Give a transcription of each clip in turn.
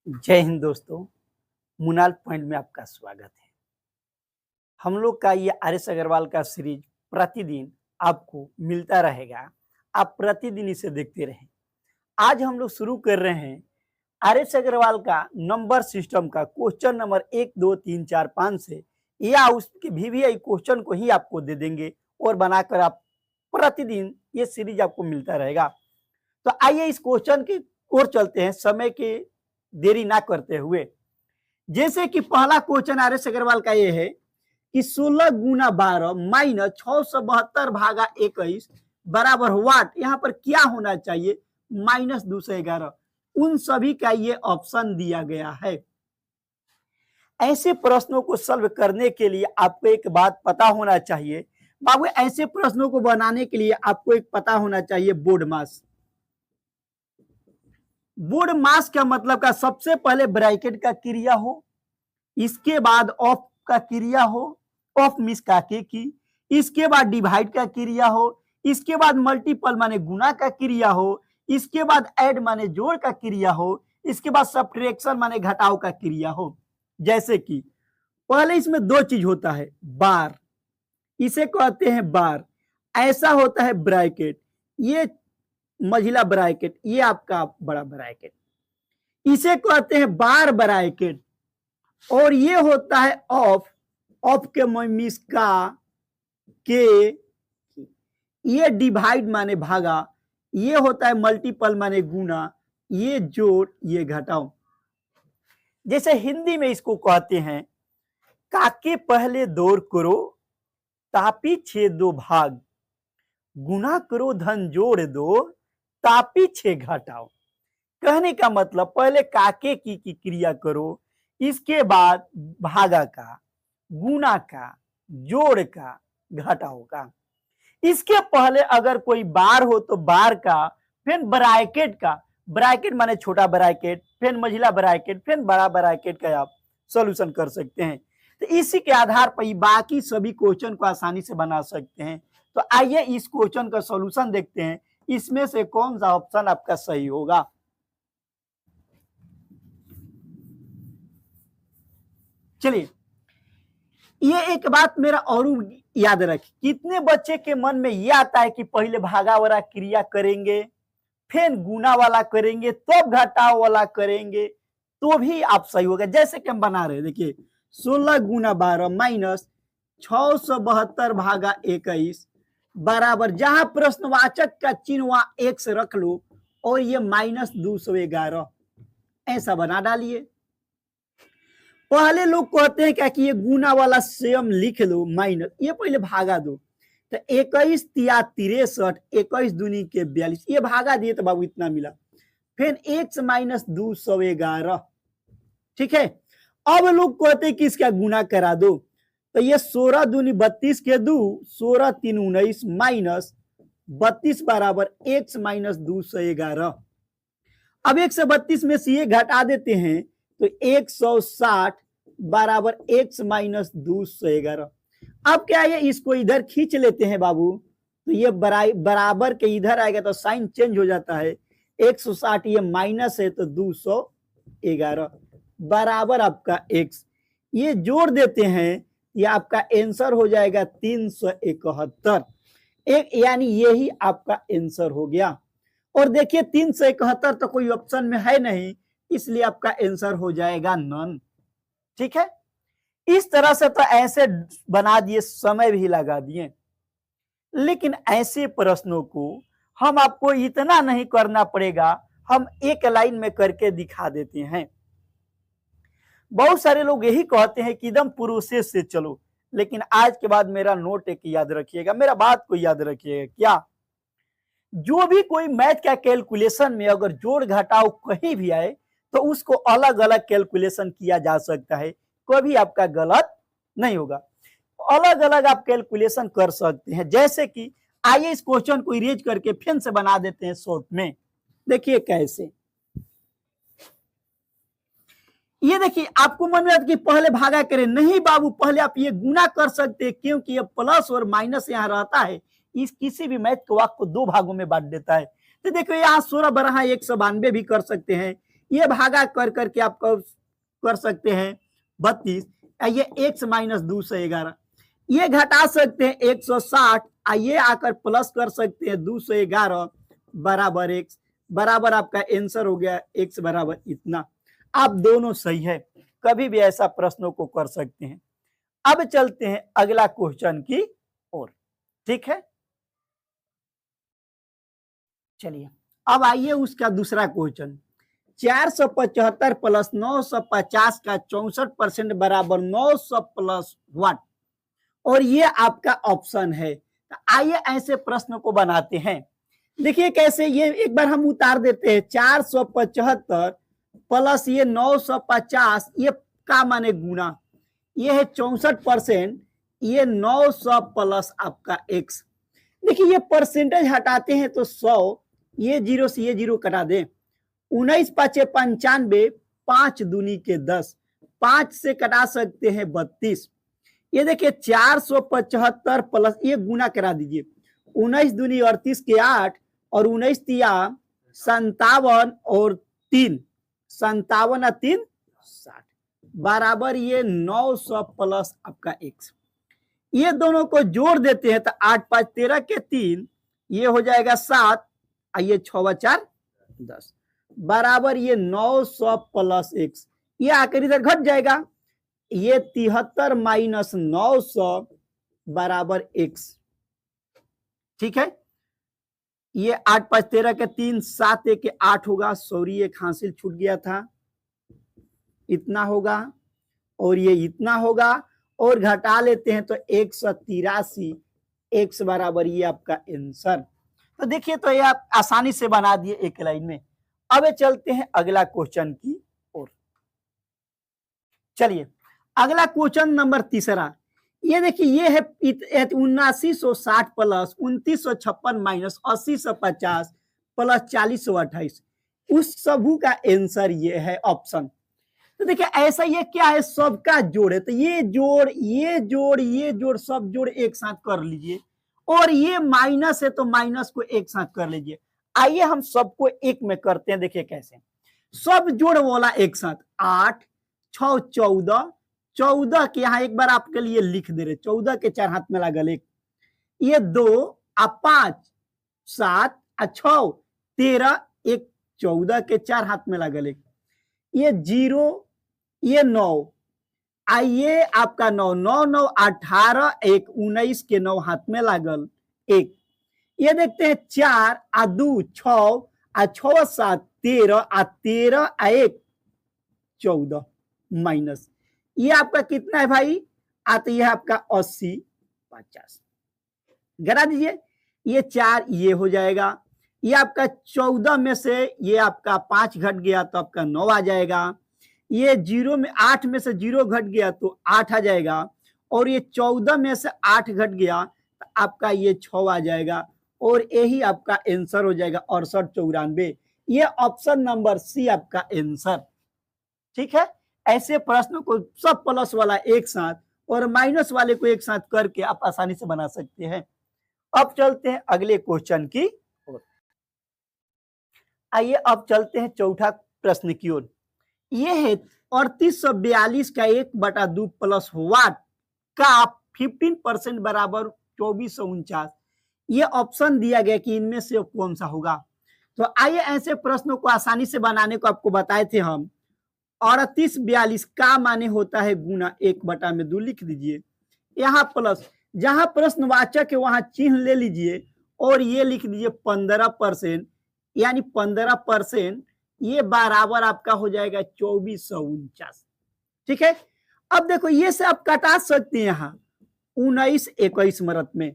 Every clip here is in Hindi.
जय हिंद दोस्तों। मुनाल पॉइंट में आपका स्वागत है। हम लोग का ये आर.एस. अग्रवाल का सीरीज प्रतिदिन आपको मिलता रहेगा। आप प्रतिदिन इसे देखते रहें। आज हम लोग शुरू कर रहे हैं आर.एस. अग्रवाल का नंबर सिस्टम का क्वेश्चन नंबर 1, 2, 3, 4, 5 से या उसके वीवीआई क्वेश्चन को ही आपको दे देंगे और बनाकर आप प्रतिदिन ये सीरीज आपको मिलता रहेगा। तो आइए इस क्वेश्चन की ओर चलते हैं समय के देरी ना करते हुए। जैसे कि पहला क्वेश्चन आर.एस. अग्रवाल का ये है कि 16 गुना 12 माइनस 672 भागा 21 बराबर वाट। यहाँ पर क्या होना चाहिए? माइनस 211। उन सभी का ये ऑप्शन दिया गया है। ऐसे प्रश्नों को सॉल्व करने के लिए आपको एक बात पता होना चाहिए बाबू। ऐसे प्रश्नों को बनाने के लिए आपको एक पता होना चाहिए बोर्ड मास। बोर्ड मास का मतलब का सबसे पहले ब्रैकेट का क्रिया हो, इसके बाद ऑफ का क्रिया हो, ऑफ मिस काके की, इसके बाद डिवाइड का क्रिया हो, इसके बाद मल्टीपल माने गुना का क्रिया हो, इसके बाद ऐड माने जोड़ का क्रिया हो, इसके बाद सब्ट्रैक्शन माने घटाव का क्रिया हो। जैसे कि पहले इसमें दो चीज होता है, बार, इसे कहते हैं बार। ऐसा होता है ब्रैकेट, ये मझिला ब्रैकेट, ये आपका बड़ा ब्रैकेट, इसे कहते हैं बार ब्रैकेट। और ये होता है ऑफ, ऑफ के मिस का के, ये डिवाइड माने भागा, ये होता है मल्टीपल माने गुना, ये जोड़, ये घटाओ। जैसे हिंदी में इसको कहते हैं काके पहले दौर करो तापी छे दो भाग, गुना करो धन जोड़ दो तापी छे घटाओ। कहने का मतलब पहले काके की क्रिया करो, इसके बाद भागा का, गुना का, जोड़ का, घटाओ का। इसके पहले अगर कोई बार हो तो बार का, फिर ब्रैकेट का, ब्रैकेट माने छोटा ब्रैकेट, फिर मझिला ब्रैकेट, फिर बड़ा ब्रैकेट का आप सॉल्यूशन कर सकते हैं। तो इसी के आधार पर बाकी सभी क्वेश्चन को आसानी से बना सकते हैं। तो आइए इस क्वेश्चन का सॉल्यूशन देखते हैं, इसमें से कौन सा ऑप्शन आपका सही होगा। चलिए, ये एक बात मेरा और याद रखिए, कितने बच्चे के मन में ये आता है कि पहले भागा वाला क्रिया करेंगे, फिर गुना वाला करेंगे, तब घटाव वाला करेंगे, तो भी आप सही होगा। जैसे कि हम बना रहे हैं, देखिए 16 गुना 12 माइनस 672 भागा 21 बराबर, जहां प्रश्नवाचक का चिन्ह वहां एक्स रख लो और ये माइनस 211 ऐसा बना डालिए। पहले लोग कहते हैं क्या कि ये गुना वाला स्वयं लिख लो, माइनस, ये पहले भागा दो। तो 21 तिया 63, 21 दूनी के 42, ये भागा दिए तो बाबू इतना मिला। फिर x माइनस 211, ठीक है। अब लोग कहते हैं कि इसका गुना करा दो, तो ये 16 दूनी 32 के 2, 16 3 19 माइनस 32 बराबर x माइनस 211। अब 132 में से ये घटा देते हैं तो 160 बराबर x माइनस 211। अब क्या है, इसको इधर खींच लेते हैं बाबू, तो ये बराबर के इधर आएगा तो साइन चेंज हो जाता है। 160 ये माइनस है तो 211 बराबर आपका x, ये जोड़ देते हैं, ये आपका आंसर हो जाएगा 371। एक यानी यही आपका आंसर हो गया। और देखिए 371 तो कोई ऑप्शन में है नहीं, इसलिए आपका आंसर हो जाएगा नन। ठीक है, इस तरह से तो ऐसे बना दिए, समय भी लगा दिए, लेकिन ऐसे प्रश्नों को हम आपको इतना नहीं करना पड़ेगा, हम एक लाइन में करके दिखा देते हैं। बहुत सारे लोग यही कहते हैं कि एकदम प्रोसेस से चलो, लेकिन आज के बाद मेरा नोट एक याद रखिएगा, मेरा बात को याद रखिएगा। क्या, जो भी कोई मैथ का कैलकुलेशन में अगर जोड़ घटाव कहीं भी आए तो उसको अलग अलग कैलकुलेशन किया जा सकता है, कभी आपका गलत नहीं होगा। अलग अलग आप कैलकुलेशन कर सकते हैं। जैसे कि आइए इस क्वेश्चन को इरेज करके फिर से बना देते हैं शॉर्ट में। देखिए कैसे, ये देखिए आपको मन में कि पहले भागा करें, नहीं बाबू, पहले आप ये गुना कर सकते हैं, क्योंकि ये प्लस और माइनस यहाँ रहता है, इस किसी भी मैथ के वाक्य को दो भागों में बांट देता है। तो देखो यहाँ 16 बराहा 192 भी कर सकते हैं, ये भागा कर करके आप कर सकते हैं 32, ये x माइनस 211, ये घटा सकते हैं 160, ये आकर प्लस कर सकते हैं 211 बराबर x, बराबर आपका आंसर हो गया x बराबर इतना। आप दोनों सही है, कभी भी ऐसा प्रश्नों को कर सकते हैं। अब चलते हैं अगला क्वेश्चन की ओर, ठीक है। चलिए अब आइए उसका दूसरा क्वेश्चन, 475 प्लस 950 का 64% बराबर 900 प्लस 1, और ये आपका ऑप्शन है। तो आइए ऐसे प्रश्न को बनाते हैं। देखिए कैसे, ये एक बार हम उतार देते हैं, 475 प्लस ये 950, ये का माने गुना, ये है 64%, ये 900 प्लस आपका x। देखिए ये परसेंटेज हटाते हैं तो 100, ये जीरो से ये जीरो कटा दे, 19 पाँचे 95, 5 दूनी के 10, 5 से कटा सकते हैं 32। ये देखिए 475 प्लस, ये गुना करा दीजिए, 19 दूनी 38 के 8, और 19 तिया 57, और 3 57 3 60, बराबर ये 900 प्लस आपका x। ये दोनों को जोड़ देते हैं तो 8 5 13 के 3, ये हो जाएगा 7, ये 6 4 10, बराबर ये 900 प्लस x। ये आकर इधर घट जाएगा, ये 73 माइनस 900 बराबर x, ठीक है। ये 8 5 13 के 3, 7 1 के 8 होगा, सॉरी एक हासिल छूट गया था, इतना होगा, और ये इतना होगा, और घटा लेते हैं तो 183, x बराबर ये आपका आंसर। तो देखिए, तो ये आप आसानी से बना दिए एक लाइन में। अब चलते हैं अगला क्वेश्चन की ओर। चलिए अगला क्वेश्चन नंबर तीसरा, ये देखिए, ये है 7960 प्लस 2956 माइनस 8050 प्लस 4028, उस सबू का आंसर ये है ऑप्शन। तो देखिए ऐसा, ये क्या है, सबका जोड़ है, तो ये जोड़ ये जोड़ ये जोड़ सब जोड़ एक साथ कर लीजिए, और ये माइनस है तो माइनस को एक साथ कर लीजिए। आइए हम सबको एक में करते हैं, देखिए कैसे, सब जोड़ वाला एक साथ, 8 6 14, 14 के यहाँ एक बार आपके लिए लिख दे रहे, 14 के 4 हाथ में लागल एक, ये 2 5 7 6 13, एक 14 के 4 हाथ में लागल एक, ये 0, ये 9, आइए आपका 9 9 9 18, एक 19 के 9 हाथ में लागल एक, ये देखते हैं 4 आ 2 6 आ 6 7 13 आ 13 आ 1 14 माइनस, ये आपका कितना है भाई, आते ये आपका 80 50, गिरा दीजिए, ये 4 ये हो जाएगा, ये आपका 14 में से ये आपका 5 घट गया तो आपका 9 आ जाएगा, ये 0 में 8 में से 0 घट गया तो 8 आ जाएगा, और ये 14 में से 8 घट गया तो आपका ये 6 आ जाएगा, और यही आपका आंसर हो जाएगा 68 94। ये ऑप्शन नंबर सी आपका आंसर, ठीक है। ऐसे प्रश्नों को सब प्लस वाला एक साथ और माइनस वाले को एक साथ करके आप आसानी से बना सकते हैं। अब चलते हैं अगले क्वेश्चन की ओर। आइए अब चलते हैं चौथा प्रश्न की ओर। यह है 3842 का 1/2 प्लस वाट का 15% बराबर 2449। ये ऑप्शन दिया गया कि इनमें से कौन सा होगा। तो आइए ऐसे प्रश्नों को आसानी से बनाने को आपको बताए थे हम। 3842 का माने होता है गुना 1/2 लिख दीजिए, यहाँ प्लस, जहां प्रश्नवाचक है वहां चिन्ह ले लीजिए और ये लिख दीजिए 15%, यानी 15%, ये बराबर आपका हो जाएगा 2449। ठीक है। अब देखो ये से आप कटा सकते हैं, यहाँ 19 21 मरत में।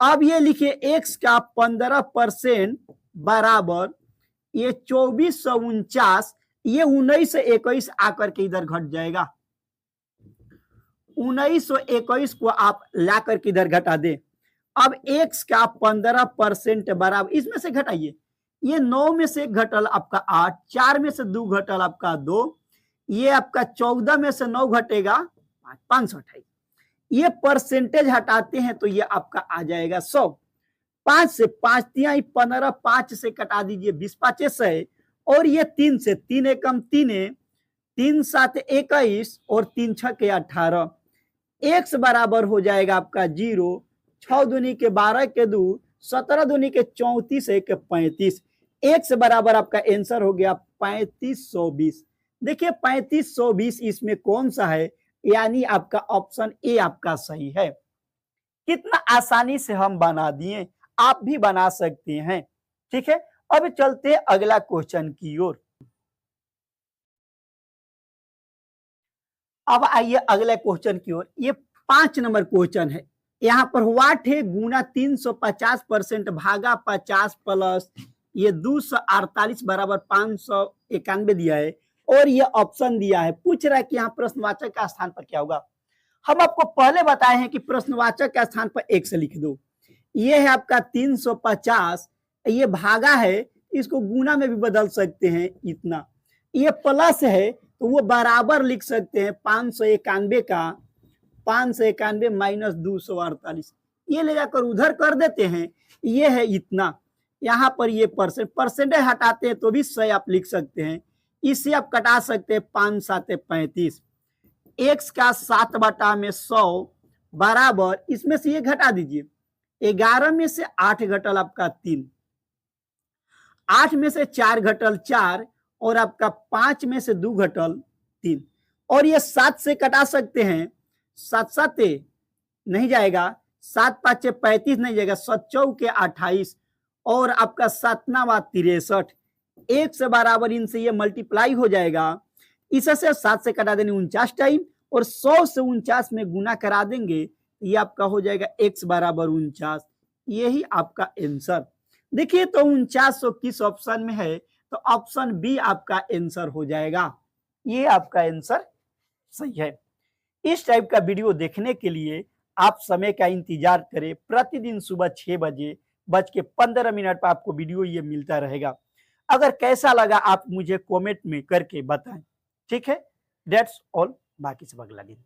अब ये लिखिए x का 15% बराबर ये 2449, ये 19 से 21 आकर के इधर घट जाएगा। 19 और 21 को आप ला करके इधर घटा दे। अब x का 15% बराबर, इसमें से घटाइए, ये 9 में से घटल आपका 8, 4 में से 2 घटल आपका 2, ये आपका 14 में से 9 घटेगा 528। ये परसेंटेज हटाते हैं तो ये आपका आ जाएगा 100। 5 से 5 तिहाई 15, 5 से कटा दीजिए 20 5 100, और ये 3 से 3 एकम 3, 3 7 21 और 3 6 18। एक्स बराबर हो जाएगा आपका 0, 6 दूनी के 12 के 2, 17 दूनी के 34, 1 के 35। एक्स बराबर आपका आंसर हो गया 3520। देखिए 3520 इसमें कौन सा है, यानी आपका ऑप्शन ए आपका सही है। कितना आसानी से हम बना दिए, आप भी बना सकते हैं। ठीक है, अब चलते हैं अगला क्वेश्चन की ओर। अब आइए अगले क्वेश्चन की ओर। ये 5 नंबर क्वेश्चन है। यहां पर वाट है गुना 350% भागा 50 प्लस ये 248 बराबर 591 दिया है और ये ऑप्शन दिया है। पूछ रहा है कि यहाँ प्रश्नवाचक का स्थान पर क्या होगा। हम आपको पहले बताए हैं कि प्रश्नवाचक के स्थान पर x लिख दो। ये है आपका 350, ये भागा है, इसको गुना में भी बदल सकते हैं इतना। ये प्लस है तो वो बराबर लिख सकते हैं 591 का 591 माइनस 248, ये ले जाकर उधर कर देते हैं। ये है इतना, यहाँ पर ये परसेंटेज हटाते हैं तो भी 100 आप लिख सकते हैं। इससे आप कटा सकते हैं 5 7 35, x का 7/100 बराबर, इसमें से ये घटा दीजिए, 11 में से 8 घटल आपका 3, 8 में से 4 घटल 4 और आपका 5 में से 2 घटल 3 और ये 7 से कटा सकते हैं। 7 7 नहीं जाएगा, 7 5 35 नहीं जाएगा, 7 चौके 28 और आपका 7 9 63, 1 से बराबर इनसे ये मल्टीप्लाई हो जाएगा। इससे 7 से कटा देंगे 49 टाइम और 100 से 49 में गुना करा देंगे, ये आपका हो जाएगा x बराबर 49। यही आपका आंसर। देखिए तो 4900 किस ऑप्शन में है, तो ऑप्शन बी आपका आंसर हो जाएगा। ये आपका आंसर सही है। इस टाइप का वीडियो देखने के लिए आप समय का इंतजार करें। प्रतिदिन सुबह 6 बजे बज के 15 मिनट पर आपको वीडियो ये मिलता रहेगा। अगर कैसा लगा आप मुझे कमेंट में करके बताएं। ठीक है, दैट्स ऑल। बाकी सब अगला दिन।